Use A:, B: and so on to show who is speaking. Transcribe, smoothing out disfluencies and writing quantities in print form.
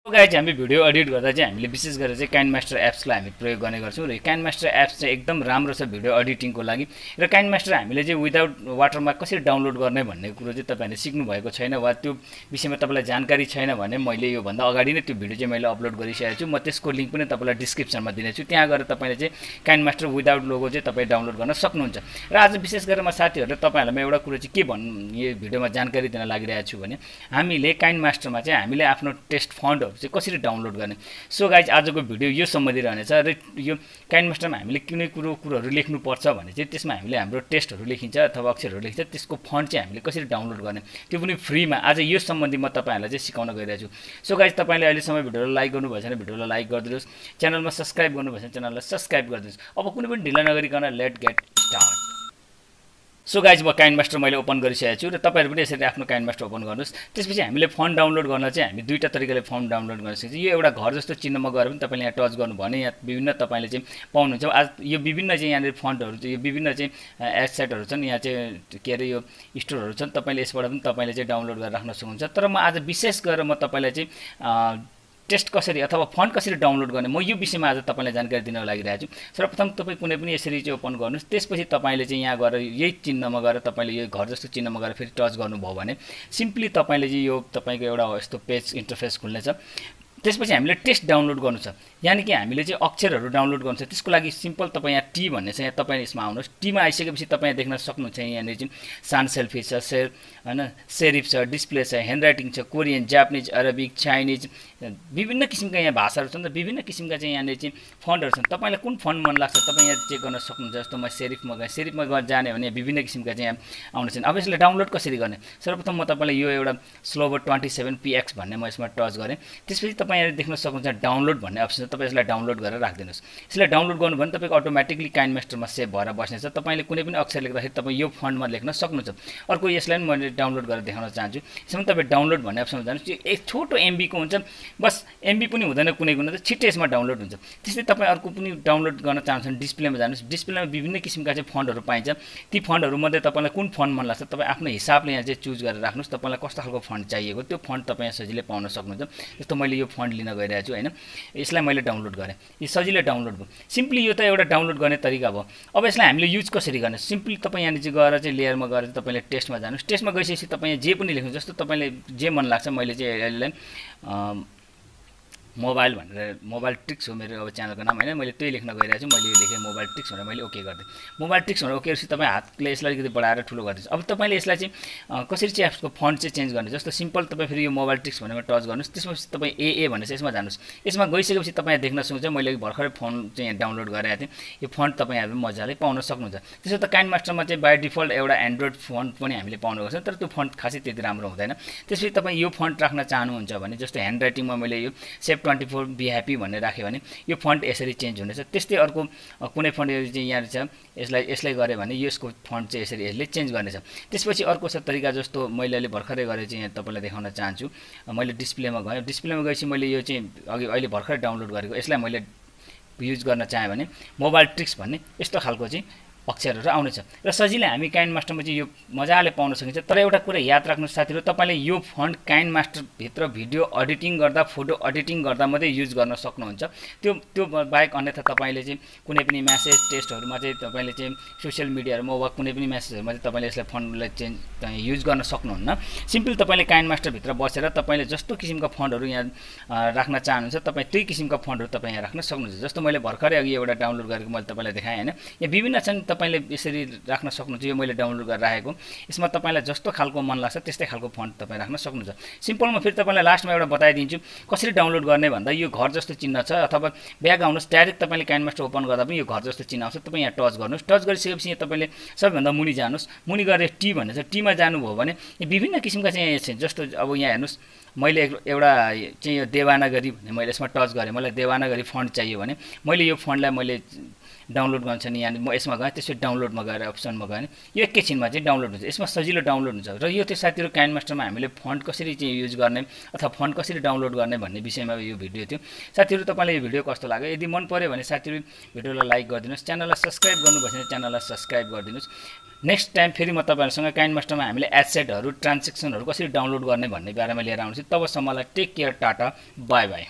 A: Guys हामी video edit गर्दा चाहिँ हामीले विशेष गरेर चाहिँ काइनमास्टर एप्सलाई हामी प्रयोग गर्ने गर्छौँ र काइनमास्टर एप्स चाहिँ एकदम राम्रो छ भिडियो एडिटिङको लागि र काइनमास्टर हामीले चाहिँ विदाउट वाटरमार्क कसरी डाउनलोड गर्ने भन्ने कुरो चाहिँ तपाईँहरूले सिक्नु भएको छैन वा त्यो विषयमा तपाईँलाई जानकारी छैन भने मैले योभन्दा अगाडि नै त्यो भिडियो चाहिँ मैले अपलोड गरिसकेको छु। म त्यसको लिङ्क पनि तपाईँलाई डिस्क्रिप्सनमा दिनेछु, त्यहाँ गएर तपाईँले चाहिँ काइनमास्टर विदाउट लोगो चाहिँ तपाईँ डाउनलोड गर्न सक्नुहुन्छ। र आज विशेष गरेर म साथीहरूले तपाईँहरूलाई एउटा कुरो चाहिँ के यो भिडियोमा जानकारी दिन लागिरहेको छु भने हामीले काइनमास्टरमा चाहिँ हामीले आफ्नो टेस्ट फन्टहरू चाहिँ कसरी डाउनलोड गर्ने। सो गाइज आजको भिडियो यो सम्बन्धी रहनेछ र यो काइनमास्टरमा हामीले कुनै कुरोहरू लेख्नुपर्छ भने चाहिँ त्यसमा हामीले हाम्रो टेस्टहरू लेखिन्छ अथवा अक्षरहरू लेखिन्छ, त्यसको फन्ट चाहिँ हामीले कसरी डाउनलोड गर्ने त्यो पनि फ्रीमा। आज यो सम्बन्धी म तपाईँहरूलाई चाहिँ सिकाउन गइरहेको छु। सो गाइज तपाईँले अहिलेसम्म भिडियोलाई लाइक गर्नुभएछ भने भिडियोलाई लाइक गरिदिनुहोस्, च्यानलमा सब्सक्राइब गर्नुभएछ भने च्यानललाई सब्सक्राइब गरिदिनुहोस्। अब कुनै पनि ढिला नगरिकन let get start. So guys म काइनमास्टर मैले ओपन गरिसकेको छु र तपाईँहरू पनि यसरी आफ्नो काइनमास्टर ओपन गर्नुहोस्। त्यसपछि हामीले फन्ट डाउनलोड गर्न चाहिँ हामी दुईवटा तरिकाले फन्ट डाउनलोड गर्न सक्छौँ। यो एउटा घर जस्तो चिन्हमा गएर पनि तपाईँले यहाँ टच गर्नु भने यहाँ विभिन्न तपाईँले चाहिँ पाउनुहुन्छ। आज यो विभिन्न चाहिँ यहाँनिर फन्टहरू चाहिँ यो विभिन्न चाहिँ एडसेटहरू छन्, यहाँ चाहिँ के अरे यो स्टोरहरू छन्, तपाईँले यसबाट पनि तपाईँले चाहिँ डाउनलोड गरेर राख्न सक्नुहुन्छ। तर म आज विशेष गरेर म तपाईँलाई चाहिँ टेस्ट कसरी अथवा फन्ट कसरी डाउनलोड गर्ने म यो विषयमा आज तपाईँलाई जानकारी दिन लागिरहेको छु। सर्वप्रथम तपाईँ कुनै पनि यसरी चाहिँ ओपन गर्नुहोस्। त्यसपछि तपाईँले चाहिँ यहाँ गएर यही चिन्हमा गएर तपाईँले यो घर जस्तो चिन्हमा गएर फेरि टच गर्नुभयो भने सिम्पली तपाईँले चाहिँ यो तपाईँको एउटा यस्तो पेज इन्टरफेस खुल्नेछ। त्यसपछि हामीले टेस्ट डाउनलोड गर्नु छ, यानि कि हामीले चाहिँ अक्षरहरू डाउनलोड गर्नु छ। त्यसको लागि सिम्पल तपाईँ यहाँ टी भन्ने छ, यहाँ तपाईँ यसमा आउनुहोस्। टीमा आइसकेपछि तपाईँ देख्न सक्नुहुन्छ यहाँनिर चाहिँ सान सेल्फी छ, होइन सेरिफ छ, डिस्प्ले छ, ह्यान्डराइटिङ छ, कोरियन, जापानिज, अरबिक, चाइनिज, विभिन्न किसिमका यहाँ भाषाहरू छन् र विभिन्न किसिमका चाहिँ यहाँनिर चाहिँ फन्टहरू छन्। तपाईँलाई कुन फन्ट मन लाग्छ तपाईँ यहाँ चेक गर्न सक्नुहुन्छ। जस्तो म सेरिफमा गएँ, सेरिफमा जाने भने विभिन्न किसिमका चाहिँ यहाँ आउने छन्। अब यसलाई डाउनलोड कसरी गर्ने, सर्वप्रथम म तपाईँलाई यो एउटा स्लोभर 27px भन्ने म यसमा टच गरेँ। त्यसपछि तपाईँ यहाँ देख्न सक्नुहुन्छ डाउनलोड भन्ने अप्सन छ, तपाईँ यसलाई डाउनलोड गरेर राखिदिनुहोस्। यसलाई डाउनलोड गर्नु भने तपाईँको अटोमेटिकली काइनमास्टरमा सेभ भएर बस्नेछ। तपाईँले कुनै पनि अक्षर लेख्दाखेरि तपाईँ यो फन्टमा लेख्न सक्नुहुन्छ। अर्को यसलाई पनि मैले डाउनलोड गरेर देखाउन चाहन्छु। यसमा तपाईँ डाउनलोड भन्ने अप्सनमा जानुहोस्। यो एक छोटो एमबीको हुन्छ, बस एमबी पनि हुँदैन कुनै त छिट्टै यसमा डाउनलोड हुन्छ। त्यस्तै तपाईँ अर्को पनि डाउनलोड गर्न चाहनुहुन्छ भने डिस्प्लेमा जानुहोस्। डिस्प्लेमा विभिन्न किसिमका चाहिँ फन्टहरू पाइन्छ। ती फन्टहरूमध्ये तपाईँलाई कुन फन्ट मन लाग्छ तपाईँ आफ्नो हिसाबले यहाँ चाहिँ चुज गरेर राख्नुहोस्। तपाईँलाई कस्तो खालको फन्ट चाहिएको त्यो फन्ट तपाईँ सजिलै पाउन सक्नुहुन्छ। जस्तो मैले यो फन्ट लिन गइरहेको छु, होइन यसलाई मैले डाउनलोड गरेँ, यो सजिलै डाउनलोड भयो। सिम्पली यो त एउटा डाउनलोड गर्ने तरिका भयो। अब यसलाई हामीले युज कसरी गर्ने, सिम्पली तपाईँ यहाँनिर चाहिँ गएर चाहिँ लेयरमा गएर चाहिँ तपाईँले टेस्टमा जानुहोस्। टेस्टमा गइसकेपछि तपाईँ जे पनि लेख्नु, जस्तो तपाईँले जे मन लाग्छ। मैले चाहिँ यसलाई मोबाइल भनेर मोबाइल ट्रिक्स हो मेरो अब च्यानलको नाम, होइन मैले त्यही लेख्न गइरहेको छु। मैले यो लेखेँ मोबाइल ट्रिक्स भनेर मैले ओके गरिदिएँ। मोबाइल ट्रिक्स भनेर ओके गरेपछि तपाईँ हातले यसलाई अलिकति बढाएर ठुलो गरिदिनुहोस्। अब तपाईँले यसलाई चाहिँ कसरी चाहिँ एप्सको फन्ट चाहिँ चेन्ज गर्ने, जस्तो सिम्पल तपाईँ फेरि यो मोबाइल ट्रिक्स भनेर टच गर्नुहोस्। त्यसपछि तपाईँ ए भनेर यसमा जानुहोस्। यसमा गइसकेपछि तपाईँ देख्न सक्नुहुन्छ मैले भर्खरै फोन चाहिँ डाउनलोड गरेको थिएँ। यो फन्ट तपाईँहरू मजाले पाउन सक्नुहुन्छ। त्यसो त काइनमास्टरमा चाहिँ बाई डिफल्ट एउटा एन्ड्रोइड फन्ट पनि हामीले पाउने गर्छौँ, तर त्यो फन्ट खासै त्यति राम्रो हुँदैन। त्यसपछि तपाईँ यो फन्ट राख्न चाहनुहुन्छ भने जस्तो ह्यान्ड राइटिङमा मैले यो सेभ 24 बी ह्याप्पी भन्ने राख्यो भने यो फन्ट यसरी चेन्ज हुनेछ। त्यस्तै अर्को कुनै फन्ट चाहिँ यहाँ छ, यसलाई गऱ्यो भने यसको फन्ट चाहिँ यसरी यसले चेन्ज गर्नेछ। त्यसपछि अर्को छ तरिका, जस्तो मैले अहिले भर्खरै गरेर चाहिँ यहाँ तपाईँलाई देखाउन चाहन्छु। मैले डिस्प्लेमा गएँ, डिस्प्लेमा गएपछि मैले यो चाहिँ अहिले भर्खरै डाउनलोड गरेको यसलाई मैले युज गर्न चाहेँ भने मोबाइल ट्रिक्स भन्ने यस्तो खालको चाहिँ अक्षरहरू आउनेछ र सजिलै हामी काइनमास्टरमा चाहिँ यो मजाले पाउन सकिन्छ। तर एउटा कुरा याद राख्नुहोस् साथीहरू, तपाईँले यो फन्ट काइनमास्टरभित्र भिडियो एडिटिङ गर्दा, फोटो एडिटिङ गर्दा मात्रै युज गर्न सक्नुहुन्छ। त्यो बाहेक अन्यथा तपाईँले चाहिँ कुनै पनि म्यासेज टेस्टहरूमा चाहिँ तपाईँले चाहिँ सोसियल मिडियाहरूमा वा कुनै पनि म्यासेजहरूमा चाहिँ तपाईँले यसलाई फन्टलाई चेन्ज युज गर्न सक्नुहुन्न। सिम्पल तपाईँले काइनमास्टरभित्र बसेर तपाईँले जस्तो किसिमका फन्टहरू यहाँ राख्न चाहनुहुन्छ तपाईँ त्यही किसिमका फन्टहरू तपाईँ यहाँ राख्न सक्नुहुन्छ। जस्तो मैले भर्खरै अघि एउटा डाउनलोड गरेको मैले तपाईँलाई देखाएँ, होइन यहाँ विभिन्न छन्, तपाईँले यसरी राख्न सक्नुहुन्छ। यो मैले डाउनलोड गरेर राखेको, यसमा तपाईँलाई जस्तो खालको मन लाग्छ त्यस्तै खालको फन्ट तपाईँ राख्न सक्नुहुन्छ। सिम्पलमा फेरि तपाईँलाई लास्टमा एउटा बताइदिन्छु कसरी डाउनलोड गर्ने भन्दा यो घर जस्तो चिन्ह छ अथवा ब्याग आउनुहोस्, डाइरेक्ट तपाईँले काइनमास्टर ओपन गर्दा पनि यो घर जस्तो चिन्ह आउँछ। तपाईँ यहाँ टच गर्नुहोस्। टच गरिसकेपछि यहाँ तपाईँले सबैभन्दा मुनि जानुहोस्। मुनि गएर टी भन्ने छ, टीमा जानुभयो भने विभिन्न किसिमका चाहिँ जस्तो अब यहाँ हेर्नुहोस् मैले एउटा चाहिँ यो देवानागरी भन्ने मैले यसमा टच गरेँ। मलाई देवानागरी फन्ट चाहियो भने मैले यो फन्टलाई मैले डाउनलोड गर्नु छ नि, यहाँ म यसमा गएँ, त्यसपछि डाउनलोडमा गएर अप्सनमा गएँ, यो एकैछिनमा चाहिँ डाउनलोड हुन्छ। यसमा सजिलो डाउनलोड हुन्छ। र यो चाहिँ साथीहरू काइनमास्टरमा हामीले फन्ट कसरी चाहिँ युज गर्ने अथवा फन्ट कसरी डाउनलोड गर्ने भन्ने विषयमा यो भिडियो थियो। साथीहरू तपाईँलाई यो भिडियो कस्तो लाग्यो, यदि मन पऱ्यो भने साथीहरू भिडियोलाई लाइक गरिदिनुहोस्, च्यानललाई सब्सक्राइब गर्नुभएछ भने च्यानललाई सब्सक्राइब गरिदिनुहोस्। नेक्स्ट टाइम फेरि म तपाईँहरूसँग काइन्डमास्टरमा हामीले एसेटहरू ट्रान्जेक्सनहरू कसरी डाउनलोड गर्ने भन्ने बारेमा लिएर आउँछु। तबसम्मलाई take care, tata, bye by.